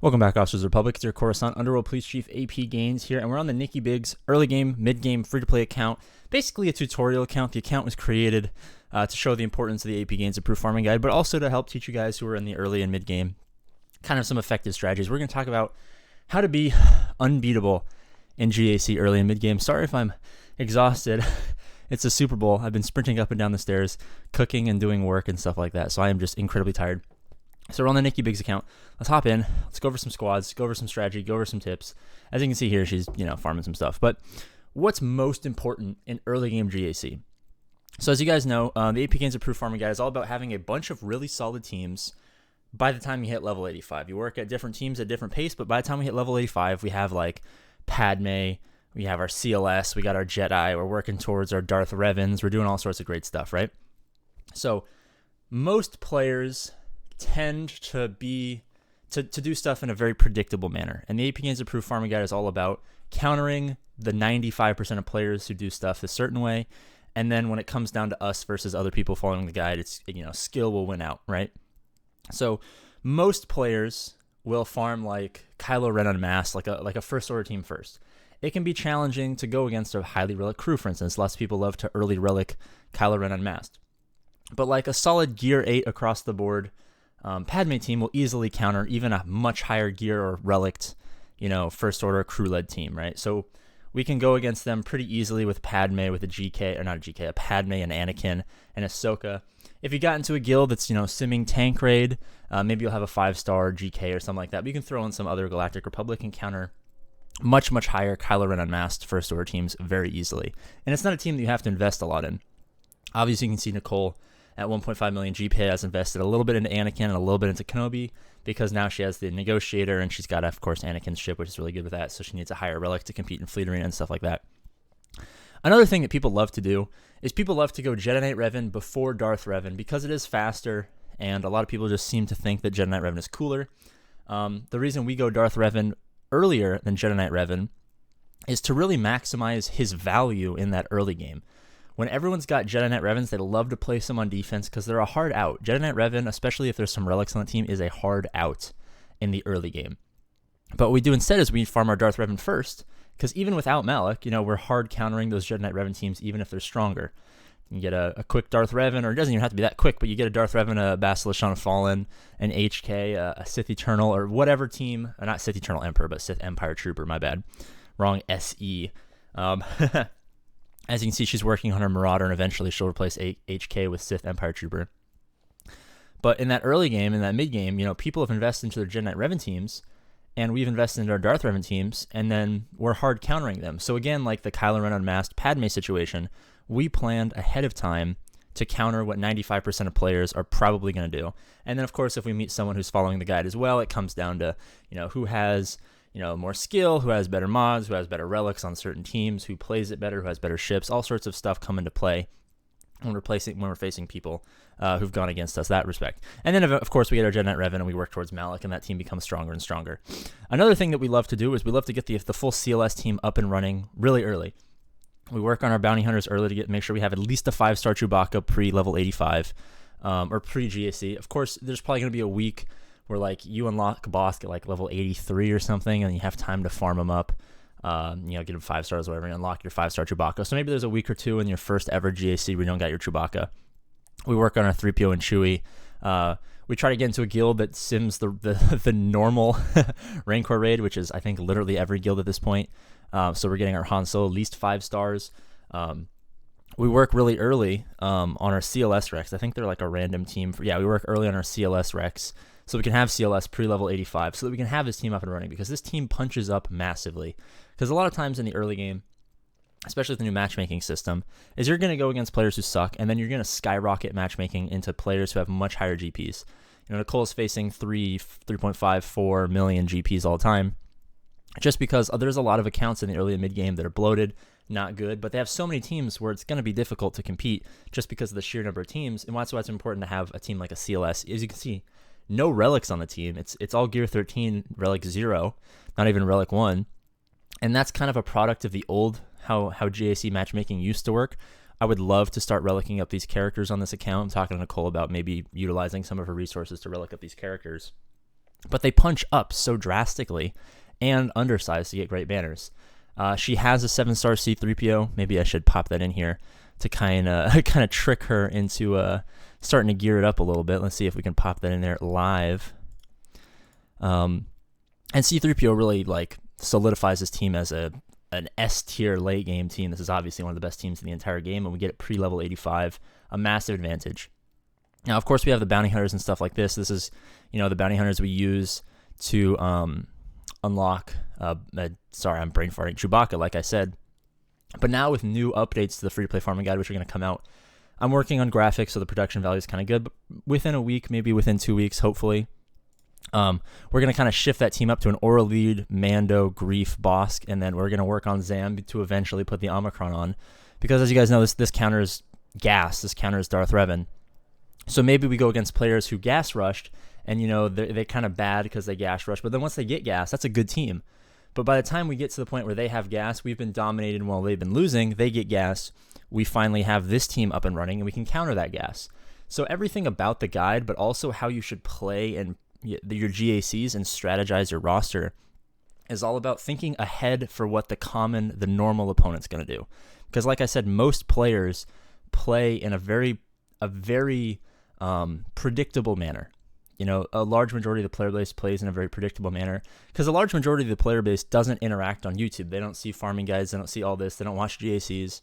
Welcome back, Officers of the Republic. It's your Coruscant Underworld Police Chief APGAINS here, and we're on the Nikki Biggs early game, mid game, free-to-play account. Basically a tutorial account. The account was created to show the importance of the APGAINS Approved Farming Guide, but also to help teach you guys who are in the early and mid game kind of some effective strategies. We're going to talk about how to be unbeatable in GAC early and mid game. Sorry if I'm exhausted. It's a Super Bowl. I've been sprinting up and down the stairs, cooking and doing work and stuff like that, so I am just incredibly tired. So we're on the Nikki Biggs account. Let's hop in. Let's go over some squads, go over some strategy, go over some tips. As you can see here, she's, farming some stuff. But what's most important in early game GAC? So as you guys know, the APGAINS Approved Farming Guide is all about having a bunch of really solid teams by the time you hit level 85. You work at different teams at different pace, but by the time we hit level 85, we have like Padme, we have our CLS, we got our Jedi, we're working towards our Darth Revens, we're doing all sorts of great stuff, right? So most players tend to do stuff in a very predictable manner. And the APGAINS Approved Farming Guide is all about countering the 95% of players who do stuff a certain way. And then when it comes down to us versus other people following the guide, it's, skill will win out, right? So most players will farm like Kylo Ren Unmasked, like a first order team first. It can be challenging to go against a highly relic crew, for instance. Lots of people love to early relic Kylo Ren Unmasked. But like a solid gear 8 across the board, Padme team will easily counter even a much higher gear or relict, first order crew-led team, right? So we can go against them pretty easily with Padme, with a GK, or not a GK, a Padme and Anakin and Ahsoka. If you got into a guild that's, simming tank raid, maybe you'll have a 5-star GK or something like that. But you can throw in some other Galactic Republic and counter much, much higher Kylo Ren Unmasked first order teams very easily. And it's not a team that you have to invest a lot in. Obviously, you can see Nicole at 1.5 million GPA has invested a little bit into Anakin and a little bit into Kenobi because now she has the Negotiator and she's got, of course, Anakin's ship, which is really good with that. So she needs a higher relic to compete in Fleet Arena and stuff like that. Another thing that people love to do is people love to go Jedi Knight Revan before Darth Revan because it is faster, and a lot of people just seem to think that Jedi Knight Revan is cooler. The reason we go Darth Revan earlier than Jedi Knight Revan is to really maximize his value in that early game. When everyone's got Jedi Knight Revens, they love to place them on defense because they're a hard out. Jedi Knight Revan, especially if there's some relics on the team, is a hard out in the early game. But what we do instead is we farm our Darth Revan first, because even without Malak, we're hard countering those Jedi Knight Revan teams, even if they're stronger. You get a quick Darth Revan, or it doesn't even have to be that quick, but you get a Darth Revan, a Basilisk Fallen, an HK, a Sith Eternal, or whatever team, not Sith Eternal Emperor, but Sith Empire Trooper, my bad. Wrong SE. As you can see, she's working on her Marauder, and eventually she'll replace HK with Sith Empire Trooper. But in that early game, in that mid game, people have invested into their Jedi Knight Revan teams, and we've invested into our Darth Revan teams, and then we're hard countering them. So again, like the Kylo Ren Unmasked Padme situation, we planned ahead of time to counter what 95% of players are probably going to do. And then, of course, if we meet someone who's following the guide as well, it comes down to, who has more skill, who has better mods, who has better relics on certain teams, who plays it better, who has better ships. All sorts of stuff come into play when we're facing people who've gone against us, that respect. And then, of course, we get our Jedi Knight Revan and we work towards Malak, and that team becomes stronger and stronger. Another thing that we love to do is we love to get the full CLS team up and running really early. We work on our bounty hunters early to make sure we have at least a 5-star Chewbacca pre-level 85 or pre-GAC. Of course, there's probably going to be a week where like you unlock a boss at like level 83 or something, and you have time to farm them up, get them 5 stars or whatever, and unlock your 5-star Chewbacca. So maybe there's a week or two in your first ever GAC where you don't got your Chewbacca. We work on our 3PO and Chewie. We try to get into a guild that sims the normal Rancor raid, which is I think literally every guild at this point. So we're getting our Han Solo at least 5 stars. We work really early on our CLS Rex. I think they're like a random team. We work early on our CLS Rex so we can have CLS pre-level 85 so that we can have this team up and running, because this team punches up massively. Because a lot of times in the early game, especially with the new matchmaking system, is you're going to go against players who suck, and then you're going to skyrocket matchmaking into players who have much higher GPs. Nicole's facing 3.54 million GPs all the time, just because there's a lot of accounts in the early and mid game that are bloated, not good, but they have so many teams where it's going to be difficult to compete just because of the sheer number of teams, and that's why it's important to have a team like a CLS. As you can see, no relics on the team. It's all Gear 13, Relic 0, not even Relic 1, and that's kind of a product of the old, how GAC matchmaking used to work. I would love to start relicking up these characters on this account. I'm talking to Nicole about maybe utilizing some of her resources to relic up these characters. but they punch up so drastically and undersized to get great banners. She has a 7-star C3PO. Maybe I should pop that in here to kind of trick her into starting to gear it up a little bit. Let's see if we can pop that in there live. And C3PO really like solidifies this team as an S tier late game team. This is obviously one of the best teams in the entire game, and we get it pre-level 85, a massive advantage. Now, of course, we have the bounty hunters and stuff like this. This is, the bounty hunters we use to unlock. Sorry, I'm brain farting. Chewbacca, like I said. But now with new updates to the free-to-play farming guide, which are going to come out, I'm working on graphics, so the production value is kind of good. But within a week, maybe within 2 weeks, hopefully, we're going to kind of shift that team up to an Aura lead, Mando, Grief, Bosk, and then we're going to work on Zam to eventually put the Omicron on. Because as you guys know, this counters gas. This counters Darth Revan. So maybe we go against players who gas rushed, and they're kind of bad because they gas rush. But then once they get gas, that's a good team. But by the time we get to the point where they have gas, we've been dominated while they've been losing. They get gas. We finally have this team up and running, and we can counter that gas. So everything about the guide, but also how you should play and your GACs and strategize your roster, is all about thinking ahead for what the normal opponent's going to do. Because like I said, most players play in a very predictable manner. A large majority of the player base plays in a very predictable manner because a large majority of the player base doesn't interact on YouTube. They don't see farming guides. They don't see all this. They don't watch GACs.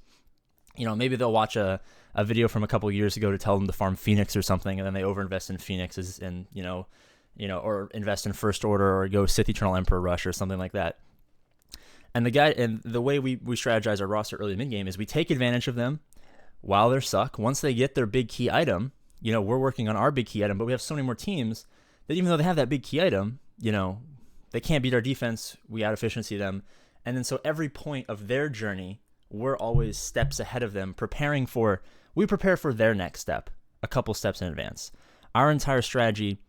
Maybe they'll watch a video from a couple years ago to tell them to farm Phoenix or something, and then they overinvest in Phoenixes and, or invest in First Order or go Sith Eternal Emperor Rush or something like that. And the way we strategize our roster early mid-game is we take advantage of them while they're suck. Once they get their big key item, we're working on our big key item, but we have so many more teams that even though they have that big key item, they can't beat our defense. We out-efficiency them. And then so every point of their journey, we're always steps ahead of them, we prepare for their next step, a couple steps in advance. Our entire strategy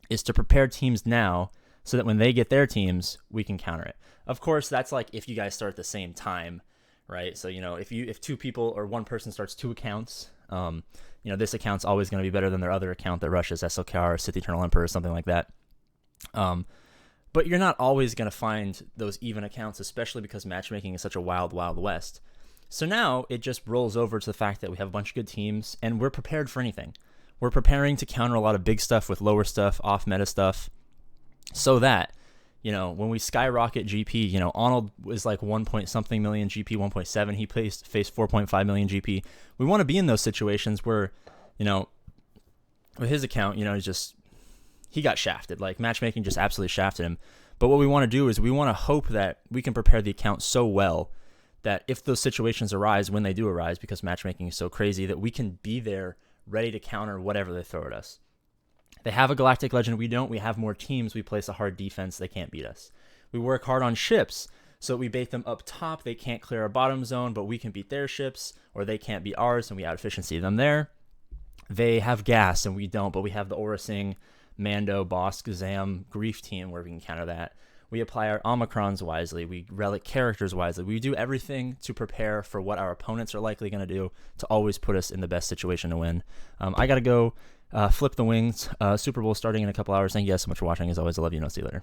is to prepare teams now so that when they get their teams, we can counter it. Of course, that's like if you guys start at the same time, right? So, if two people or one person starts 2 accounts, this account's always going to be better than their other account that rushes SLKR or Sith Eternal Emperor or something like that. But you're not always going to find those even accounts, especially because matchmaking is such a wild, wild west. So now it just rolls over to the fact that we have a bunch of good teams and we're prepared for anything. We're preparing to counter a lot of big stuff with lower stuff, off-meta stuff, so that, when we skyrocket GP, Arnold was like 1 point something million GP, 1.7. He faced 4.5 million GP. We want to be in those situations where, with his account, he got shafted. Like matchmaking just absolutely shafted him. But what we want to do is we want to hope that we can prepare the account so well that if those situations arise, when they do arise, because matchmaking is so crazy, that we can be there ready to counter whatever they throw at us. They have a Galactic Legend. We don't. We have more teams. We place a hard defense. They can't beat us. We work hard on ships. So we bait them up top. They can't clear our bottom zone, but we can beat their ships, or they can't beat ours, and we out-efficiency them there. They have gas, and we don't, but we have the Aura Sing, Mando, Bosk, Zam, Grief team where we can counter that. We apply our Omicrons wisely. We relic characters wisely. We do everything to prepare for what our opponents are likely going to do to always put us in the best situation to win. I got to go flip the wings. Super Bowl starting in a couple hours. Thank you guys so much for watching. As always, I love you, and I'll see you later.